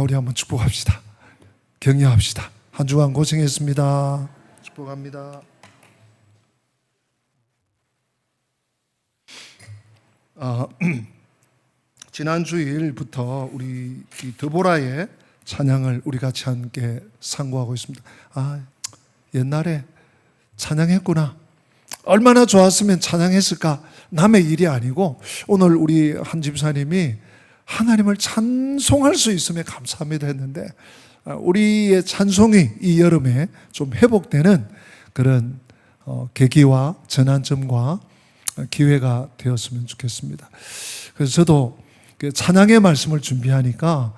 우리 한번 축복합시다. 격려합시다. 한 주간 고생했습니다. 축복합니다. 지난 주일부터 우리 이 드보라의 찬양을 우리 같이 함께 상고하고 있습니다. 옛날에 찬양했구나. 얼마나 좋았으면 찬양했을까. 남의 일이 아니고 오늘 우리 한 집사님이 하나님을 찬송할 수 있음에 감사합니다 했는데, 우리의 찬송이 이 여름에 좀 회복되는 그런 계기와 전환점과 기회가 되었으면 좋겠습니다. 그래서 저도 찬양의 말씀을 준비하니까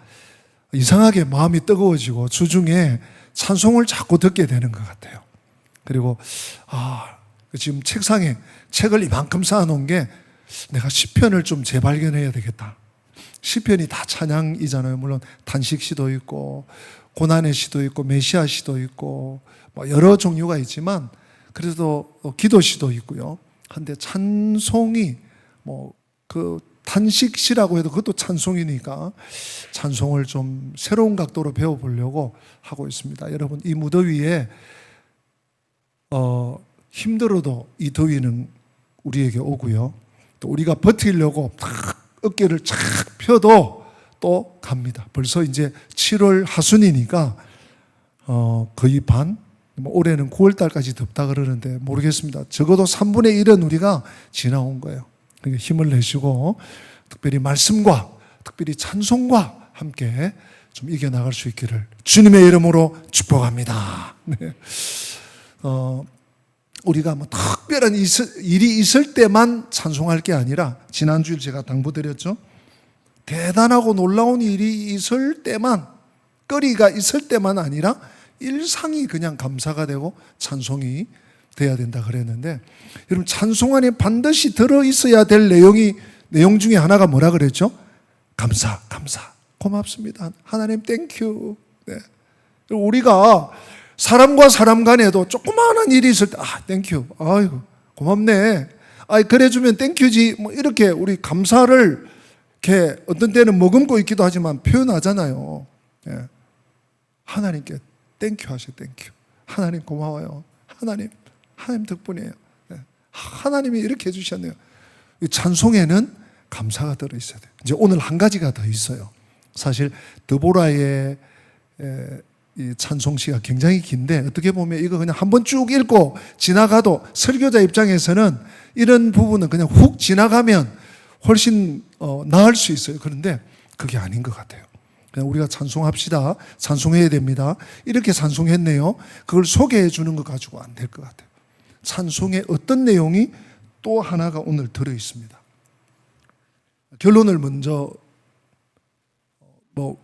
이상하게 마음이 뜨거워지고 주중에 찬송을 자꾸 듣게 되는 것 같아요. 그리고 지금 책상에 책을 이만큼 쌓아놓은 게 내가 시편을 좀 재발견해야 되겠다. 시편이 다 찬양이잖아요. 물론 단식 시도 있고 고난의 시도 있고 메시아 시도 있고 여러 종류가 있지만 그래도 기도 시도 있고요. 한데 찬송이 그 단식시라고 해도 그것도 찬송이니까 찬송을 좀 새로운 각도로 배워보려고 하고 있습니다. 여러분, 이 무더위에 힘들어도 이 더위는 우리에게 오고요. 또 우리가 버티려고 어깨를 착 펴도 또 갑니다. 벌써 이제 7월 하순이니까 거의 반, 올해는 9월달까지 덥다 그러는데 모르겠습니다. 적어도 3분의 1은 우리가 지나온 거예요. 그러니까 힘을 내시고 특별히 말씀과 특별히 찬송과 함께 좀 이겨나갈 수 있기를 주님의 이름으로 축복합니다. 네. 우리가 특별한 일이 있을 때만 찬송할 게 아니라, 지난주일 제가 당부드렸죠. 대단하고 놀라운 일이 있을 때만, 거리가 있을 때만 아니라 일상이 그냥 감사가 되고 찬송이 돼야 된다 그랬는데, 여러분, 찬송 안에 반드시 들어있어야 될 내용 중에 하나가 뭐라 그랬죠? 감사, 고맙습니다. 하나님 땡큐. 네. 우리가 사람과 사람 간에도 조그마한 일이 있을 때, 땡큐. 아이고, 고맙네. 그래주면 땡큐지. 이렇게 우리 감사를 이렇게 어떤 때는 머금고 있기도 하지만 표현하잖아요. 예. 하나님께 땡큐 하세요, 땡큐. 하나님 고마워요. 하나님 덕분이에요. 예. 하나님이 이렇게 해주셨네요. 이 찬송에는 감사가 들어있어야 돼요. 이제 오늘 한 가지가 더 있어요. 사실 드보라의 이 찬송시가 굉장히 긴데, 어떻게 보면 이거 그냥 한번 쭉 읽고 지나가도 설교자 입장에서는 이런 부분은 그냥 훅 지나가면 훨씬 나을 수 있어요. 그런데 그게 아닌 것 같아요. 그냥 우리가 찬송합시다. 찬송해야 됩니다. 이렇게 찬송했네요. 그걸 소개해 주는 것 가지고 안 될 것 같아요. 찬송의 어떤 내용이 또 하나가 오늘 들어 있습니다. 결론을 먼저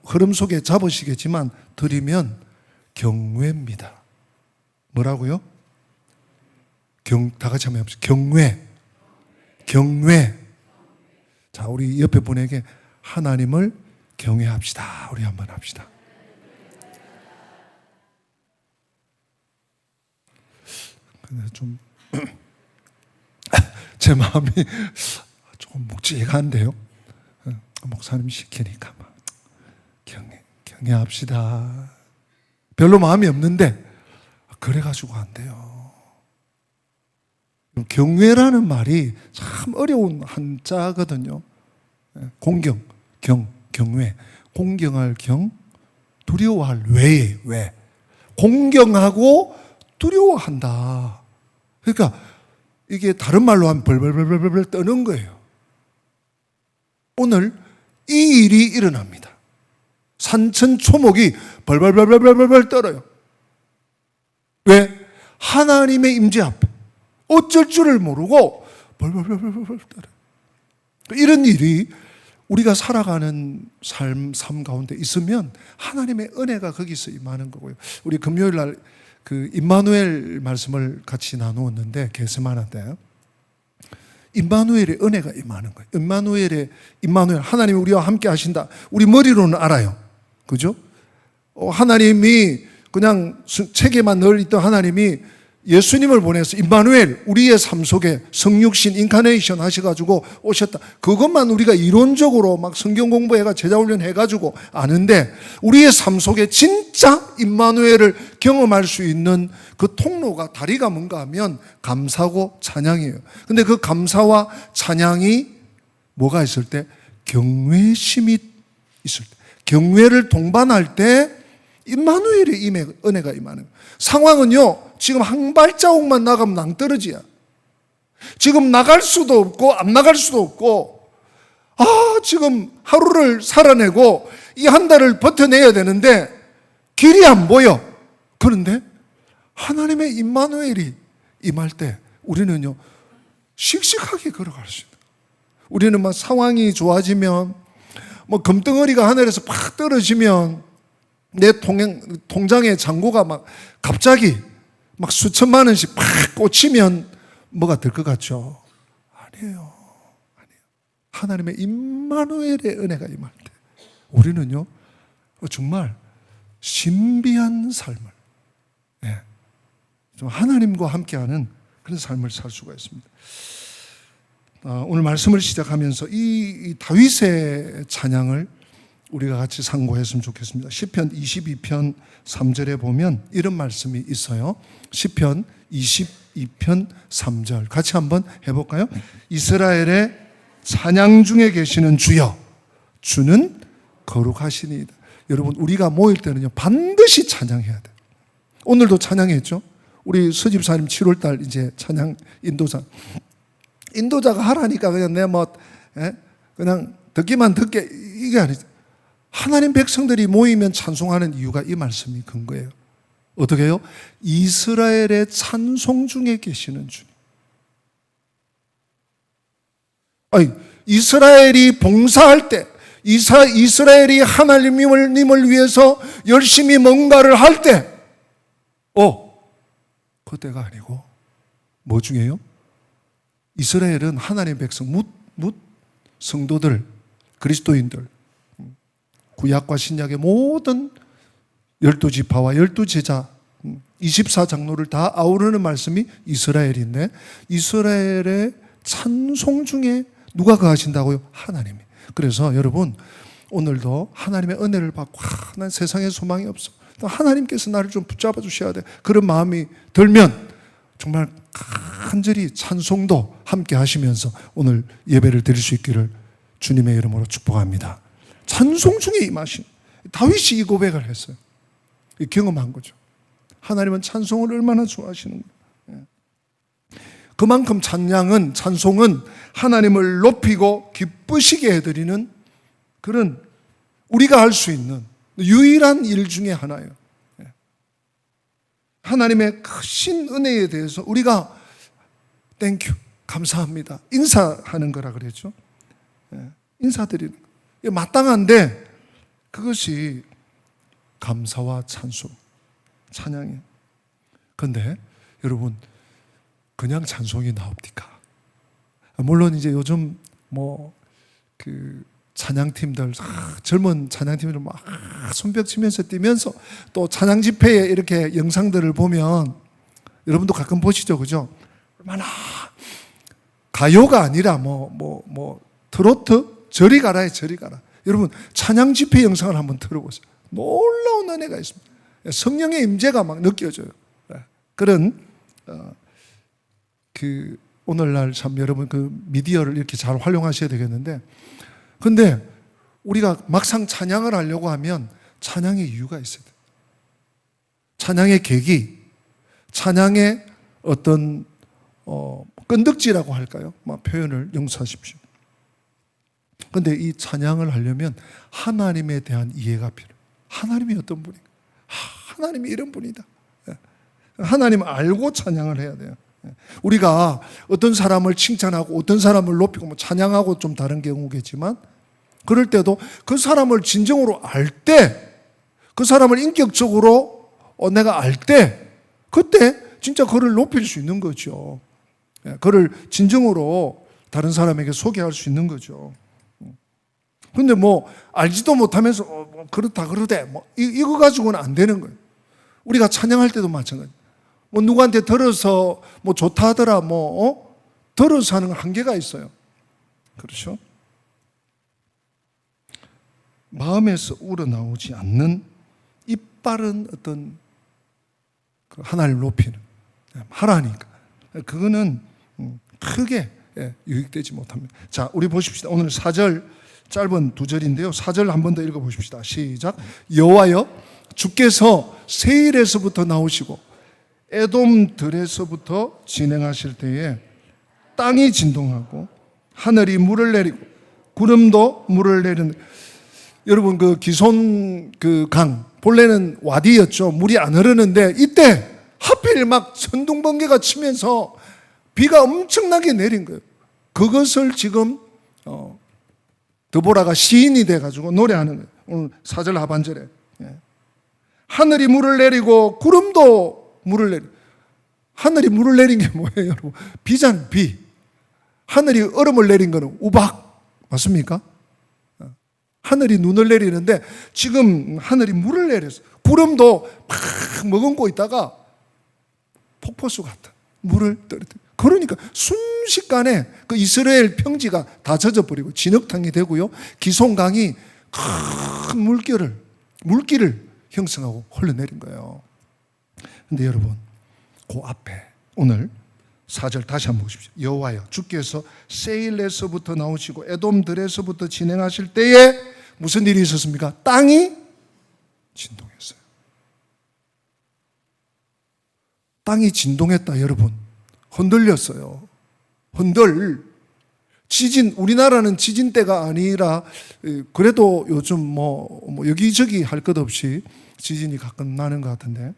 흐름 속에 잡으시겠지만 드리면 경외입니다. 뭐라고요? 다 같이 한번 해봅시다. 경외. 자, 우리 옆에 분에게 하나님을 경외합시다. 우리 한번 합시다. 근데 좀 제 마음이 조금 묵직한데요. 목사님 시키니까 경외합시다. 별로 마음이 없는데 그래가지고 안 돼요. 경외라는 말이 참 어려운 한자거든요. 공경, 경외. 공경할 경, 두려워할 외에 왜. 공경하고 두려워한다. 그러니까 이게 다른 말로 하면 벌벌벌벌 떠는 거예요. 오늘 이 일이 일어납니다. 산천초목이 벌벌벌벌벌 떨어요. 왜? 하나님의 임재 앞에 어쩔 줄을 모르고 벌벌벌벌 떨어요. 이런 일이 우리가 살아가는 삶 가운데 있으면 하나님의 은혜가 거기서 임하는 거고요. 우리 금요일 날 그 임마누엘 말씀을 같이 나누었는데, 게세마네 때 임마누엘의 은혜가 임하는 거예요. 임마누엘, 하나님이 우리와 함께 하신다. 우리 머리로는 알아요. 그죠? 하나님이 그냥 책에만 늘 있던 하나님이 예수님을 보내서 임마누엘, 우리의 삶 속에 성육신 인카네이션 하셔가지고 오셨다. 그것만 우리가 이론적으로 막 성경 공부해가 제자훈련 해가지고 아는데, 우리의 삶 속에 진짜 임마누엘을 경험할 수 있는 그 통로가, 다리가 뭔가 하면 감사고 찬양이에요. 근데 그 감사와 찬양이 뭐가 있을 때? 경외심이 있을 때, 경외를 동반할 때 임마누엘의 은혜가 임하는. 상황은요, 지금 한 발자국만 나가면 낭떠러지야. 지금 나갈 수도 없고 안 나갈 수도 없고, 지금 하루를 살아내고 이 한 달을 버텨내야 되는데 길이 안 보여. 그런데 하나님의 임마누엘이 임할 때 우리는요, 씩씩하게 걸어갈 수 있다. 우리는 막 상황이 좋아지면, 뭐 금덩어리가 하늘에서 팍 떨어지면 내 통장에 잔고가 막 갑자기 막 수천만 원씩 팍 꽂히면 뭐가 될 것 같죠? 아니에요. 하나님의 임마누엘의 은혜가 임할 때 우리는요, 정말 신비한 삶을, 좀 하나님과 함께하는 그런 삶을 살 수가 있습니다. 오늘 말씀을 시작하면서 이 다윗의 찬양을 우리가 같이 상고했으면 좋겠습니다. 시편 22편 3절에 보면 이런 말씀이 있어요. 시편 22편 3절 같이 한번 해볼까요? 이스라엘의 찬양 중에 계시는 주여, 주는 거룩하시니이다. 여러분, 우리가 모일 때는요, 반드시 찬양해야 돼요. 오늘도 찬양했죠. 우리 서집사님 7월달 이제 찬양 인도자가 하라니까 그냥 내가 그냥 듣기만 듣게, 이게 아니죠. 하나님 백성들이 모이면 찬송하는 이유가 이 말씀이 근거예요. 어떻게 해요? 이스라엘의 찬송 중에 계시는 주님. 이스라엘이 봉사할 때, 이스라엘이 하나님을 위해서 열심히 뭔가를 할 때, 그때가 아니고 뭐 중에요? 이스라엘은 하나님 백성, 뭇 성도들, 그리스도인들, 구약과 신약의 모든 12지파와 12제자 24장로를 다 아우르는 말씀이 이스라엘인데, 이스라엘의 찬송 중에 누가 거하신다고요? 하나님이. 그래서 여러분, 오늘도 하나님의 은혜를 받고, 난 세상에 소망이 없어, 하나님께서 나를 좀 붙잡아 주셔야 돼, 그런 마음이 들면 정말 간절히 찬송도 함께 하시면서 오늘 예배를 드릴 수 있기를 주님의 이름으로 축복합니다. 찬송 중에 임하신 다윗이 이 고백을 했어요. 경험한 거죠. 하나님은 찬송을 얼마나 좋아하시는가. 그만큼 찬송은 하나님을 높이고 기쁘시게 해드리는 그런 우리가 할 수 있는 유일한 일 중에 하나예요. 하나님의 크신 은혜에 대해서 우리가 땡큐, 감사합니다, 인사하는 거라 그랬죠. 인사드리는 거. 마땅한데 그것이 감사와 찬양이에요. 그런데 여러분, 그냥 찬송이 나옵니까? 물론 이제 요즘 찬양팀들, 젊은 찬양팀들 막 손뼉 치면서 뛰면서 또 찬양 집회에 이렇게 영상들을 보면 여러분도 가끔 보시죠, 그죠? 얼마나 가요가 아니라 트로트, 저리 가라에 저리 가라. 여러분, 찬양 집회 영상을 한번 들어보세요. 놀라운 은혜가 있습니다. 성령의 임재가 막 느껴져요. 그런 오늘날 참 여러분 미디어를 이렇게 잘 활용하셔야 되겠는데, 근데 우리가 막상 찬양을 하려고 하면 찬양의 이유가 있어야 돼요. 찬양의 계기, 찬양의 어떤 끈덕지라고 할까요? 표현을 용서하십시오. 그런데 이 찬양을 하려면 하나님에 대한 이해가 필요해요. 하나님이 어떤 분인가? 하나님이 이런 분이다. 하나님을 알고 찬양을 해야 돼요. 우리가 어떤 사람을 칭찬하고 어떤 사람을 높이고 찬양하고 좀 다른 경우겠지만, 그럴 때도 그 사람을 진정으로 알 때, 그 사람을 인격적으로 내가 알 때, 그때 진짜 그를 높일 수 있는 거죠. 그를 진정으로 다른 사람에게 소개할 수 있는 거죠. 근데 알지도 못하면서 그렇다 그러대 이거 가지고는 안 되는 거예요. 우리가 찬양할 때도 마찬가지. 뭐 누구한테 들어서 뭐 좋다 하더라 들어서 하는 건 한계가 있어요. 그렇죠? 마음에서 우러나오지 않는 이빠른 어떤 그 하나님을 높이는 하라니까 그거는 크게 유익되지 못합니다. 자, 우리 보십시다. 오늘 4절 짧은 2절인데요. 4절 한 번 더 읽어보십시다. 시작. 여호와여 주께서 세일에서부터 나오시고 에돔들에서부터 진행하실 때에 땅이 진동하고 하늘이 물을 내리고 구름도 물을 내리는 여러분 그 기손 그 강 본래는 와디였죠. 물이 안 흐르는데 이때 하필 막 천둥번개가 치면서 비가 엄청나게 내린 거예요. 그것을 지금 드보라가 시인이 돼가지고 노래하는 거예요. 오늘 4절 하반절에 하늘이 물을 내리고 구름도 물을 내리고 하늘이 물을 내린 게 뭐예요, 여러분? 비잖아요, 비. 하늘이 얼음을 내린 거는 우박 맞습니까? 하늘이 눈을 내리는데 지금 하늘이 물을 내렸어. 구름도 팍 머금고 있다가 폭포수 같은 물을 떨어뜨려. 그러니까 순식간에 그 이스라엘 평지가 다 젖어버리고 진흙탕이 되고요. 기손강이 큰 물길을 형성하고 흘러내린 거예요. 근데 여러분, 그 앞에 오늘 4절 다시 한번 보십시오. 여호와여 주께서 세일에서부터 나오시고 에돔들에서부터 진행하실 때에 무슨 일이 있었습니까? 땅이 진동했어요. 땅이 진동했다, 여러분. 흔들렸어요. 지진, 우리나라는 지진대가 아니라 그래도 요즘 뭐 여기저기 할 것 없이 지진이 가끔 나는 것 같은데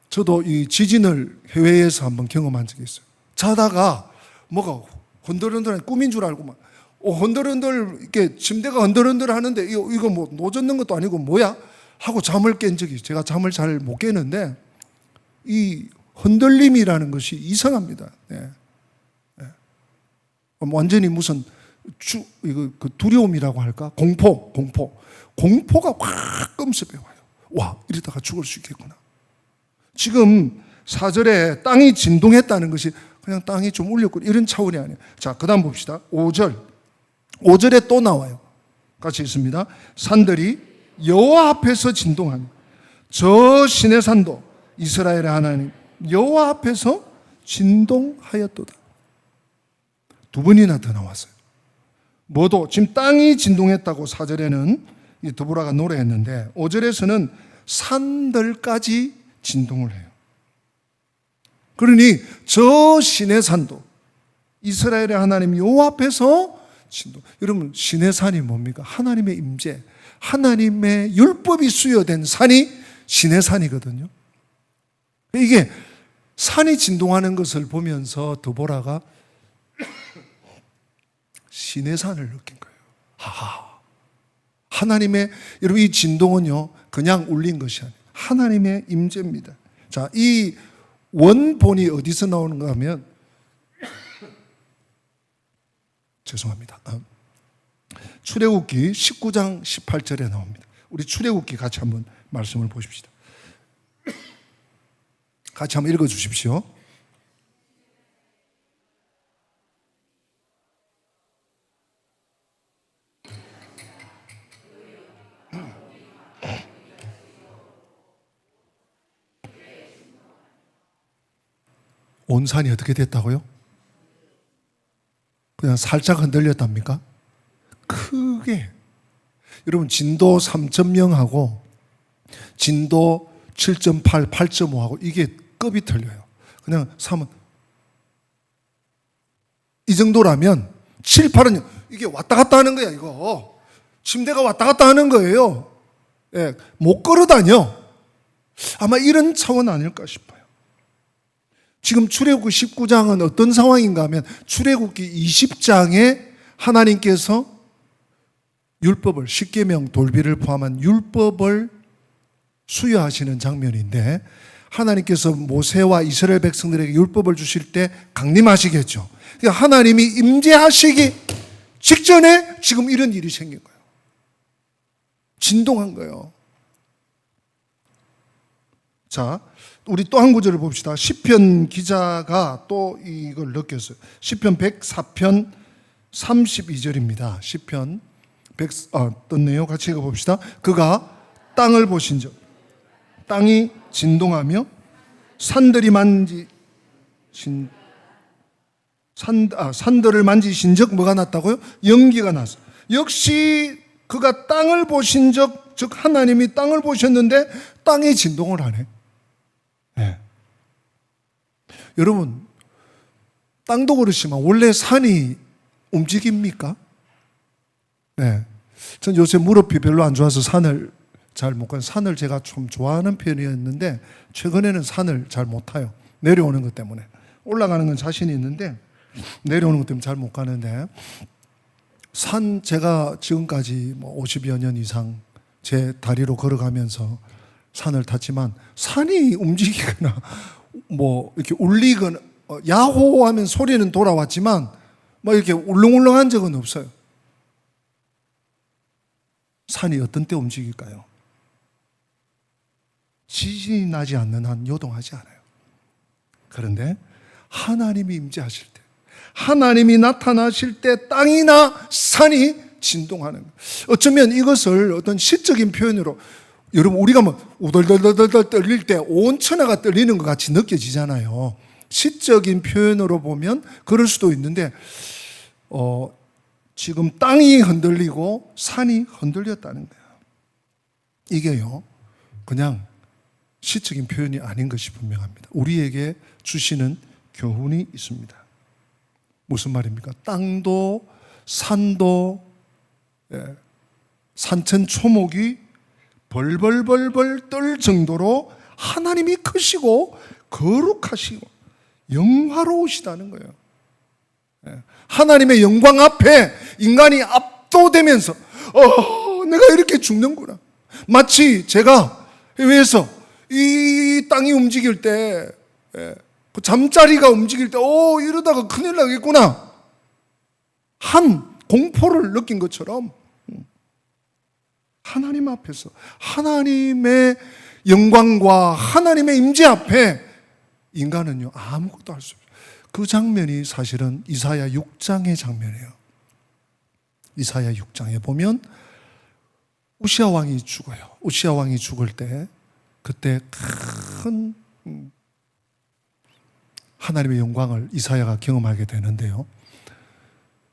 저도 이 지진을 해외에서 한번 경험한 적이 있어요. 자다가 뭐가 흔들흔들한 꿈인 줄 알고 막 흔들흔들 이렇게 침대가 흔들흔들 하는데 이거 뭐 노젓는 것도 아니고 뭐야? 하고 잠을 깬 적이 있어요. 제가 잠을 잘 못 깨는데 이 흔들림이라는 것이 이상합니다. 네. 네. 완전히 무슨 그 두려움이라고 할까? 공포가 확 끔습해 와요. 와, 이러다가 죽을 수 있겠구나. 지금 4절에 땅이 진동했다는 것이 그냥 땅이 좀 울렸고 이런 차원이 아니에요. 자, 그 다음 봅시다. 5절에 또 나와요. 같이 있습니다. 산들이 여호와 앞에서 진동하니 저 신의 산도 이스라엘의 하나님 여호와 앞에서 진동하였도다. 두 번이나 더 나왔어요. 뭐도 지금 땅이 진동했다고 4절에는 드보라가 노래했는데 5절에서는 산들까지 진동을 해요. 그러니 저 신의 산도 이스라엘의 하나님 여호와 앞에서 진동. 여러분 신의 산이 뭡니까? 하나님의 임재, 하나님의 율법이 수여된 산이 신의 산이거든요. 이게 산이 진동하는 것을 보면서 드보라가 신의 산을 느낀 거예요. 하나님의, 여러분 이 진동은요 그냥 울린 것이 아니에요. 하나님의 임재입니다. 자, 이 원본이 어디서 나오는가 하면 죄송합니다. 출애굽기 19장 18절에 나옵니다. 우리 출애굽기 같이 한번 말씀을 보십시다. 같이 한번 읽어 주십시오. 온 산이 어떻게 됐다고요? 그냥 살짝 흔들렸답니까? 크게. 여러분 진도 3.0하고 진도 7.8, 8.5하고 이게 급이 틀려요. 그냥 3은 이 정도라면 7, 8은 이게 왔다 갔다 하는 거야. 이거 침대가 왔다 갔다 하는 거예요. 예, 못 걸어 다녀. 아마 이런 차원 아닐까 싶어요. 지금 출애굽기 19장은 어떤 상황인가 하면 출애굽기 20장에 하나님께서 율법을, 십계명 돌비를 포함한 율법을 수여하시는 장면인데 하나님께서 모세와 이스라엘 백성들에게 율법을 주실 때 강림하시겠죠. 그러니까 하나님이 임재하시기 직전에 지금 이런 일이 생긴 거예요. 진동한 거예요. 자, 우리 또 한 구절을 봅시다. 시편 기자가 또 이걸 느꼈어요. 시편 104편 32절입니다. 시편 100, 떴네요. 같이 읽어봅시다. 그가 땅을 보신 적, 땅이 진동하며 산들이 산들을 만지신 적 뭐가 났다고요? 연기가 났어. 역시 그가 땅을 보신 적, 즉 하나님이 땅을 보셨는데 땅이 진동을 하네. 네. 여러분, 땅도 그렇지만 원래 산이 움직입니까? 네. 전 요새 무릎이 별로 안 좋아서 산을 잘 못 가요. 산을 제가 좀 좋아하는 편이었는데 최근에는 산을 잘 못 타요. 내려오는 것 때문에. 올라가는 건 자신이 있는데 내려오는 것 때문에 잘 못 가는데, 산 제가 지금까지 50여 년 이상 제 다리로 걸어가면서 산을 탔지만 산이 움직이거나 이렇게 울리거나 야호하면 소리는 돌아왔지만 이렇게 울렁울렁한 적은 없어요. 산이 어떤 때 움직일까요? 지진이 나지 않는 한 요동하지 않아요. 그런데 하나님이 임재하실 때, 하나님이 나타나실 때 땅이나 산이 진동하는 거예요. 어쩌면 이것을 어떤 시적인 표현으로, 여러분 우리가 우덜덜덜덜 떨릴 때 온 천하가 떨리는 것 같이 느껴지잖아요. 시적인 표현으로 보면 그럴 수도 있는데 지금 땅이 흔들리고 산이 흔들렸다는 거예요. 이게요, 그냥 시적인 표현이 아닌 것이 분명합니다. 우리에게 주시는 교훈이 있습니다. 무슨 말입니까? 땅도 산도 산천 초목이 벌벌벌벌 떨 정도로 하나님이 크시고 거룩하시고 영화로우시다는 거예요. 하나님의 영광 앞에 인간이 압도되면서 내가 이렇게 죽는구나. 마치 제가 해외에서 이 땅이 움직일 때, 그 잠자리가 움직일 때 이러다가 큰일 나겠구나 한 공포를 느낀 것처럼, 하나님 앞에서 하나님의 영광과 하나님의 임재 앞에 인간은요 아무것도 할 수 없어요. 그 장면이 사실은 이사야 6장의 장면이에요. 이사야 6장에 보면 우시아 왕이 죽어요. 우시아 왕이 죽을 때 그때 큰 하나님의 영광을 이사야가 경험하게 되는데요,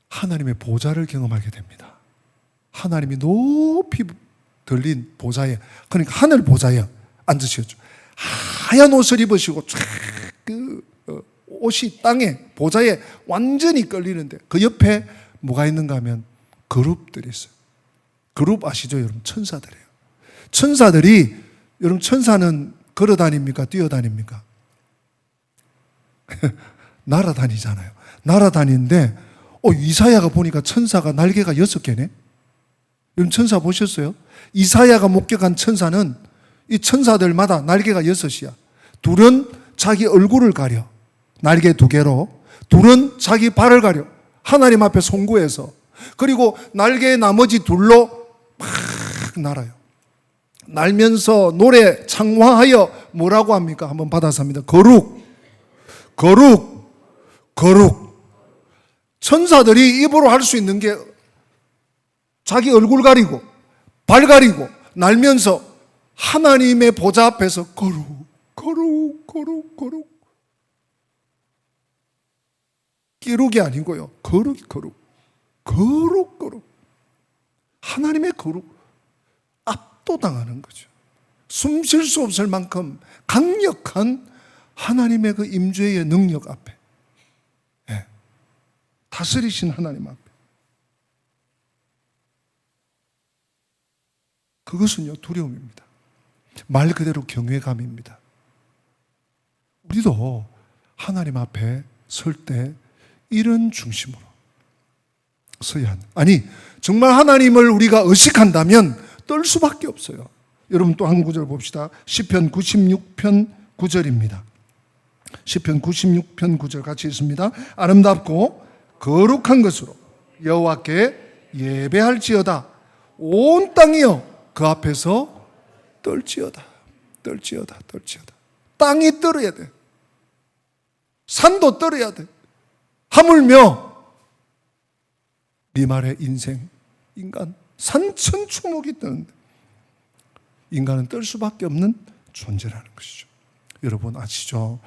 하나님의 보좌를 경험하게 됩니다. 하나님이 높이 들린 보좌에, 그러니까 하늘 보좌에 앉으셨죠. 하얀 옷을 입으시고 옷이 땅에 보좌에 완전히 끌리는데 그 옆에 뭐가 있는가 하면 그룹들이 있어요. 그룹 아시죠 여러분? 천사들이에요. 천사들이, 여러분 천사는 걸어다닙니까? 뛰어다닙니까? 날아다니잖아요. 날아다니는데 이사야가 보니까 천사가 날개가 6개네. 여러분 천사 보셨어요? 이사야가 목격한 천사는 이 천사들마다 날개가 6이야. 둘은 자기 얼굴을 가려, 날개 2개로. 둘은 자기 발을 가려, 하나님 앞에 송구해서. 그리고 날개의 나머지 둘로 막 날아요. 날면서 노래 창화하여 뭐라고 합니까? 한번 받아서 합니다. 거룩, 거룩, 거룩. 천사들이 입으로 할 수 있는 게 자기 얼굴 가리고 발 가리고 날면서 하나님의 보좌 앞에서 거룩, 거룩, 거룩, 거룩. 기록이 아니고요, 거룩, 거룩, 거룩, 거룩. 하나님의 거룩, 압도당하는 거죠. 숨 쉴 수 없을 만큼 강력한 하나님의 그 임재의 능력 앞에, 다스리신 하나님 앞에, 그것은요 두려움입니다. 말 그대로 경외감입니다. 우리도 하나님 앞에 설 때 이런 중심으로 서야 한다. 아니 정말 하나님을 우리가 의식한다면 떨 수밖에 없어요. 여러분 또 한 구절 봅시다. 시편 96편 9절입니다. 시편 96편 9절 같이 읽습니다. 아름답고 거룩한 것으로 여호와께 예배할지어다. 온 땅이여 그 앞에서 떨지어다. 떨지어다. 떨지어다. 땅이 떨어야 돼. 산도 떨어야 돼. 하물며 네 말의 인생, 인간, 산천초목이 뜨는데 인간은 떨 수밖에 없는 존재라는 것이죠. 여러분 아시죠?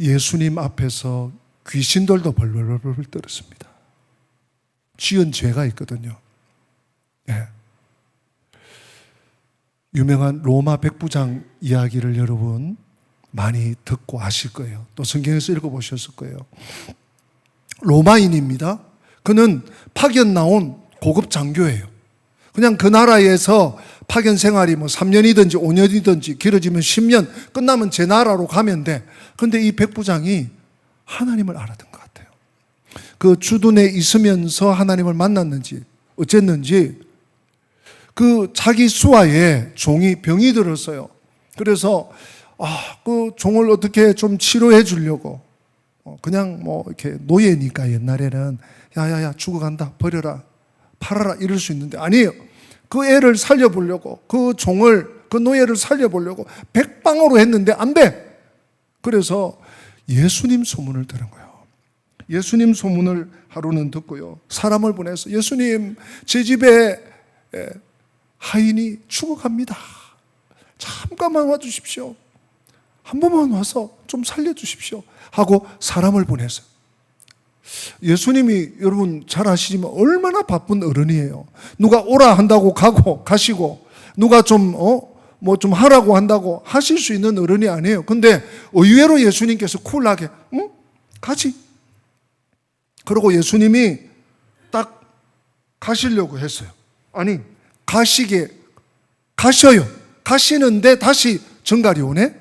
예수님 앞에서 귀신들도 벌벌벌 떨었습니다. 지은 죄가 있거든요. 네. 유명한 로마 백부장 이야기를 여러분 많이 듣고 아실 거예요. 또 성경에서 읽어보셨을 거예요. 로마인입니다. 그는 파견 나온 고급 장교예요. 그냥 그 나라에서 파견 생활이 뭐 3년이든지 5년이든지 길어지면 10년, 끝나면 제 나라로 가면 돼. 그런데 이 백부장이 하나님을 알았던 것 같아요. 그 주둔에 있으면서 하나님을 만났는지 어쨌는지 그 자기 수하에 종이 병이 들었어요. 그래서 그 종을 어떻게 좀 치료해 주려고 그냥 뭐 이렇게 노예니까 옛날에는 야야야 죽어간다 버려라 팔아라 이럴 수 있는데 아니에요. 그 애를 살려보려고 그 종을 그 노예를 살려보려고 백방으로 했는데 안 돼. 그래서 예수님 소문을 들은 거예요. 예수님 소문을 하루는 듣고요. 사람을 보내서 예수님 제 집에 하인이 죽어갑니다. 잠깐만 와주십시오. 한 번만 와서 좀 살려주십시오. 하고 사람을 보냈어요. 예수님이 여러분 잘 아시지만 얼마나 바쁜 어른이에요. 누가 오라 한다고 가시고 누가 좀 뭐 좀 하라고 한다고 하실 수 있는 어른이 아니에요. 근데 의외로 예수님께서 쿨하게 응? 가지. 그러고 예수님이 딱 가시려고 했어요. 아니 가셔요. 가시는데 다시 정갈이 오네?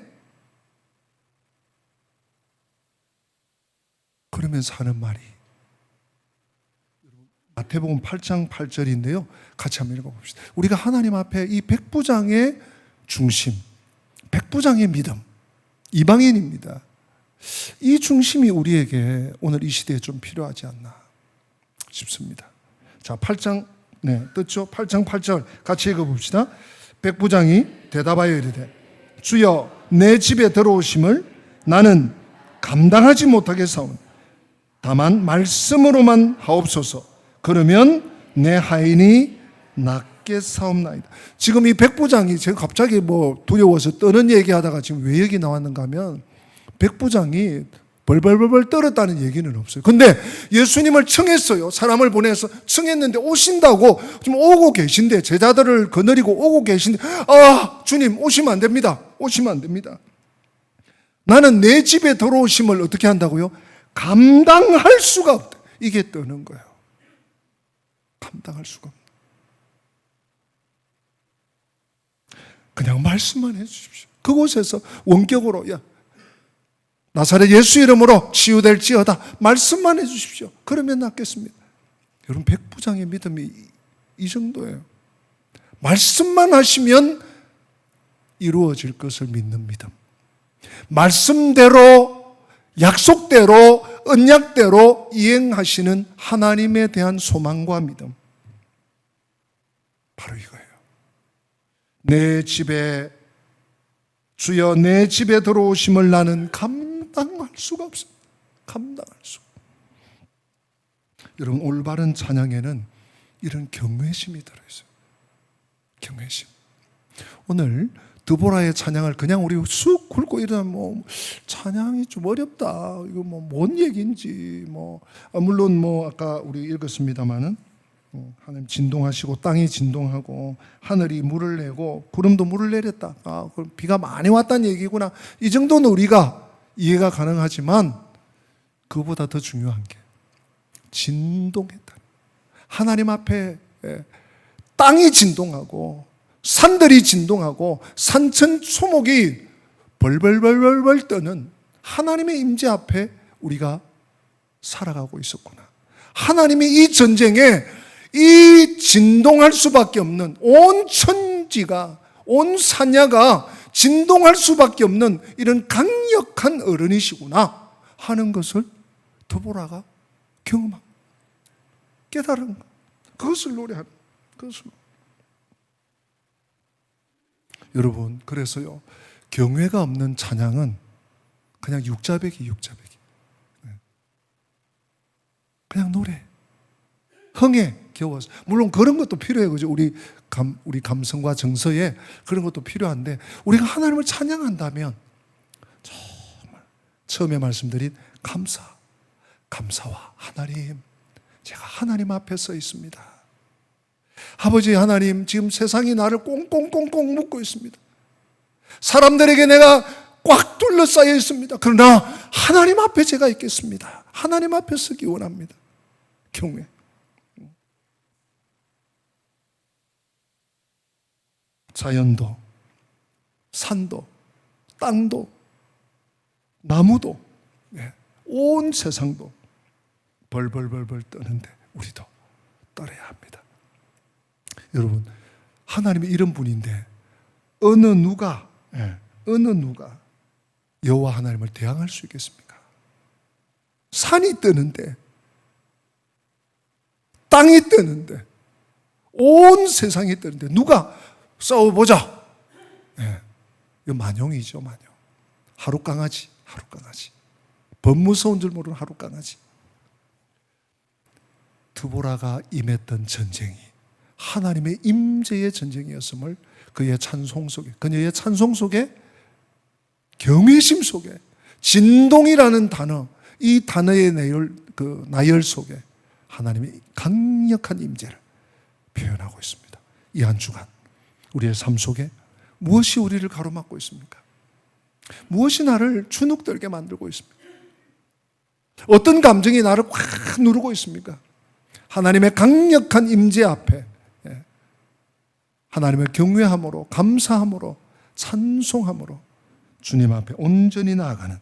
그러면서 하는 말이 마태복음 8장 8절인데요. 같이 한번 읽어봅시다. 우리가 하나님 앞에 이 백부장의 중심, 백부장의 믿음, 이방인입니다. 이 중심이 우리에게 오늘 이 시대에 좀 필요하지 않나 싶습니다. 자, 8장 떴죠? 8장 8절 같이 읽어봅시다. 백부장이 대답하여 이르되 주여 내 집에 들어오심을 나는 감당하지 못하겠사오니 다만 말씀으로만 하옵소서. 그러면 내 하인이 낫겠사옵나이다. 지금 이 백부장이 제가 갑자기 뭐 두려워서 떠는 얘기하다가 지금 왜 여기 나왔는가 하면 백부장이 벌벌벌벌 떨었다는 얘기는 없어요. 근데 예수님을 청했어요. 사람을 보내서 청했는데 오신다고 지금 오고 계신데 제자들을 거느리고 오고 계신데 주님 오시면 안 됩니다. 오시면 안 됩니다. 나는 내 집에 들어오심을 어떻게 한다고요? 감당할 수가 없다. 이게 떠는 거예요. 감당할 수가 없다. 그냥 말씀만 해 주십시오. 그곳에서 원격으로 나사렛 예수 이름으로 치유될지어다. 말씀만 해 주십시오. 그러면 낫겠습니다. 여러분 백부장의 믿음이 이 정도예요. 말씀만 하시면 이루어질 것을 믿는 믿음. 말씀대로 약속대로 언약대로 이행하시는 하나님에 대한 소망과 믿음. 바로 이거예요. 내 집에 주여 내 집에 들어오심을 나는 감당할 수가 없습니다. 감당할 수가. 여러분 올바른 찬양에는 이런 경외심이 들어있어요. 경외심. 오늘 드보라의 찬양을 그냥 우리 쑥 굵고 이러면 찬양이 좀 어렵다. 이거 뭔 얘기인지 물론 아까 우리 읽었습니다만은 하나님 진동하시고 땅이 진동하고 하늘이 물을 내고 구름도 물을 내렸다. 그럼 비가 많이 왔다는 얘기구나. 이 정도는 우리가 이해가 가능하지만 그보다 더 중요한 게 진동했다. 하나님 앞에 땅이 진동하고 산들이 진동하고 산천 초목이 벌벌벌벌 떠는 하나님의 임재 앞에 우리가 살아가고 있었구나. 하나님이 이 전쟁에 이 진동할 수밖에 없는 온 천지가 온 산야가 진동할 수밖에 없는 이런 강력한 어른이시구나 하는 것을 드보라가 경험하고 깨달은 것. 그것을 노래하는 그것을. 여러분 그래서요 경외가 없는 찬양은 그냥 육자배기. 그냥 노래, 흥에 겨워서. 물론 그런 것도 필요해요. 그죠? 우리 감성과 정서에 그런 것도 필요한데, 우리가 하나님을 찬양한다면 정말 처음에 말씀드린 감사와 하나님, 제가 하나님 앞에 서 있습니다. 아버지 하나님, 지금 세상이 나를 꽁꽁꽁꽁 묶고 있습니다. 사람들에게 내가 꽉 둘러싸여 있습니다. 그러나 하나님 앞에 제가 있겠습니다. 하나님 앞에 서기 원합니다. 경외. 자연도, 산도, 땅도, 나무도, 온 세상도 벌벌벌벌 떠는데 우리도 떨어야 합니다. 여러분, 하나님이 이런 분인데 어느 누가 여호와 하나님을 대항할 수 있겠습니까? 산이 뜨는데, 땅이 뜨는데, 온 세상이 뜨는데 누가 싸워보자. 이거 만용이죠, 만용. 하룻강아지. 범 무서운 줄 모르는 하룻강아지. 드보라가 임했던 전쟁이 하나님의 임재의 전쟁이었음을 그의 찬송 속에, 경외심 속에, 진동이라는 단어, 이 단어의 나열 속에 하나님의 강력한 임재를 표현하고 있습니다. 이 한 주간 우리의 삶 속에 무엇이 우리를 가로막고 있습니까? 무엇이 나를 주눅들게 만들고 있습니까? 어떤 감정이 나를 꽉 누르고 있습니까? 하나님의 강력한 임재 앞에 하나님의 경외함으로, 감사함으로, 찬송함으로 주님 앞에 온전히 나아가는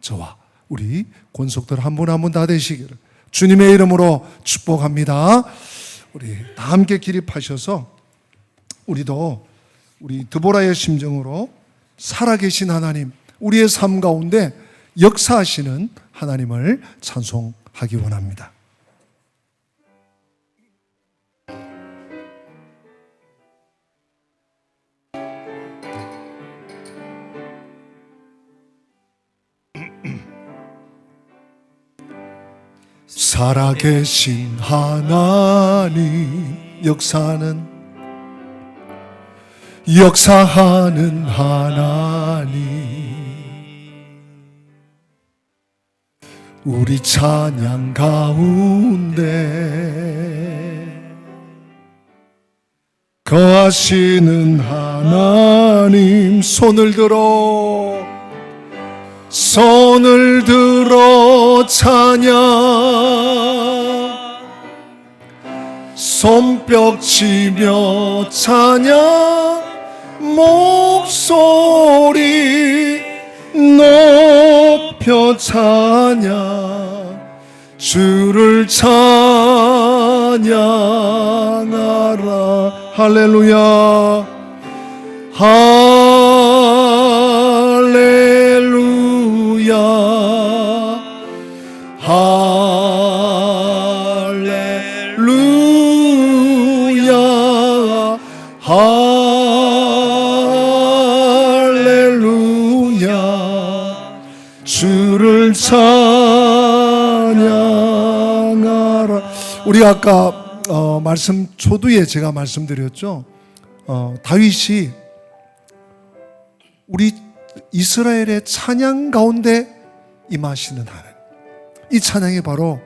저와 우리 권속들 한 분 한 분 다 되시기를 주님의 이름으로 축복합니다. 우리 다 함께 기립하셔서 우리도 우리 드보라의 심정으로 살아계신 하나님, 우리의 삶 가운데 역사하시는 하나님을 찬송하기 원합니다. 살아계신 하나님, 역사하는 하나님, 우리 찬양 가운데 거하시는 하나님, 손을 들어 찬양, 손뼉치며 찬양, 목소리 높여 찬양, 주를 찬양하라. 할렐루야, 할렐루야, 할렐루야, 할렐루야, 주를 찬양하라. 우리 아까 말씀 초두에 제가 말씀드렸죠. 다윗이 우리 이스라엘의 찬양 가운데 임하시는 하나님, 이 찬양이 바로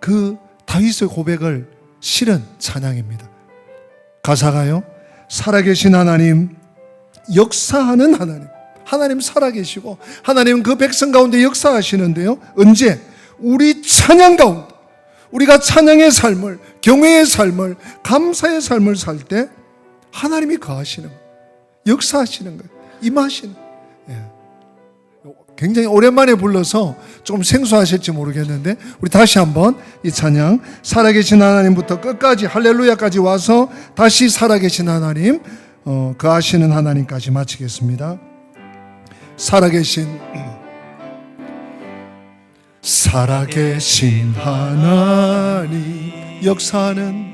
그 다윗의 고백을 실은 찬양입니다. 가사가요, 살아계신 하나님, 역사하는 하나님. 하나님 살아계시고 하나님은 그 백성 가운데 역사하시는데요, 언제? 우리 찬양 가운데, 우리가 찬양의 삶을, 경외의 삶을, 감사의 삶을 살 때 하나님이 거하시는 거예요. 역사하시는 거예요. 임하시는 거예요. 굉장히 오랜만에 불러서 조금 생소하실지 모르겠는데, 우리 다시 한번 이 찬양, 살아계신 하나님부터 끝까지 할렐루야까지 와서 다시 살아계신 하나님, 거하시는 하나님까지 마치겠습니다. 살아계신 하나님, 역사하는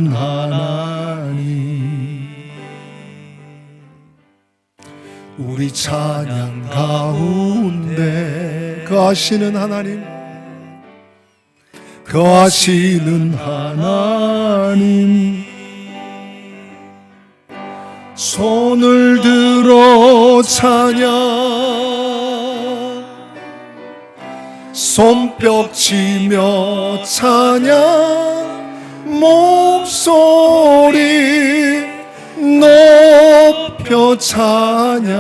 하나님, 우리 찬양 가운데 거하시는 하나님, 거하시는 하나님, 손을 들어 찬양, 손뼉치며 찬양, 목소리 높여 찬양,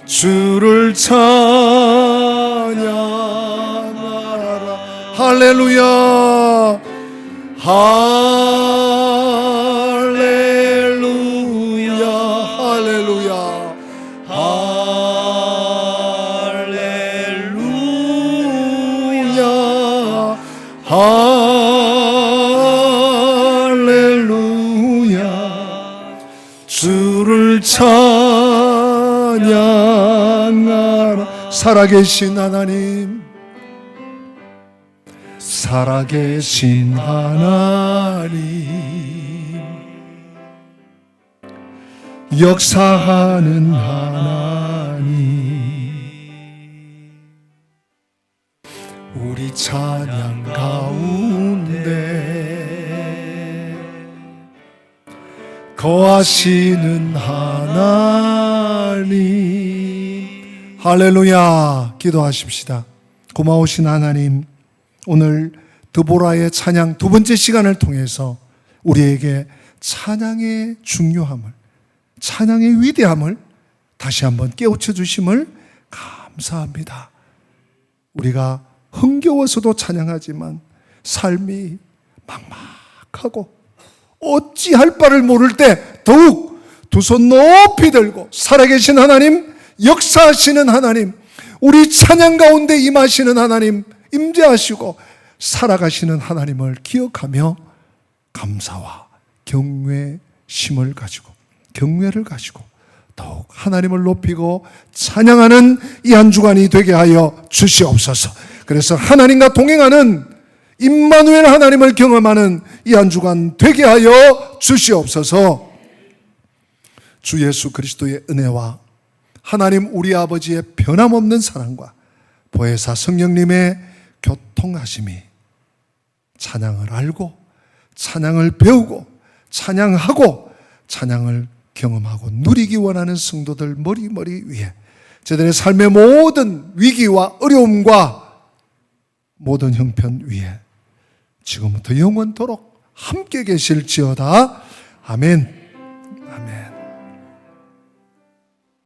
주를 찬양하라. 할렐루야, 할렐루야, 할렐루야, 할렐루야, 할렐루야, 주를 찬양하라. 살아계신 하나님, 살아계신 하나님, 역사하는 하나님, 우리 찬양 가운데 거하시는 하나님. 할렐루야. 기도하십시다. 고마우신 하나님, 오늘 드보라의 찬양 두 번째 시간을 통해서 우리에게 찬양의 중요함을, 찬양의 위대함을 다시 한번 깨우쳐 주심을 감사합니다. 우리가 흥겨워서도 찬양하지만 삶이 막막하고 어찌할 바를 모를 때 더욱 두 손 높이 들고 살아계신 하나님, 역사하시는 하나님, 우리 찬양 가운데 임하시는 하나님, 임재하시고 살아가시는 하나님을 기억하며 감사와 경외심을 가지고, 경외를 가지고 더욱 하나님을 높이고 찬양하는 이 한 주간이 되게 하여 주시옵소서. 그래서 하나님과 동행하는 임마누엘 하나님을 경험하는 이 한 주간 되게 하여 주시옵소서. 주 예수 그리스도의 은혜와 하나님 우리 아버지의 변함없는 사랑과 보혜사 성령님의 교통하심이 찬양을 알고 찬양을 배우고 찬양하고 찬양을 경험하고 누리기 원하는 성도들 머리머리 위에 저들의 삶의 모든 위기와 어려움과 모든 형편 위에 지금부터 영원토록 함께 계실지어다. 아멘.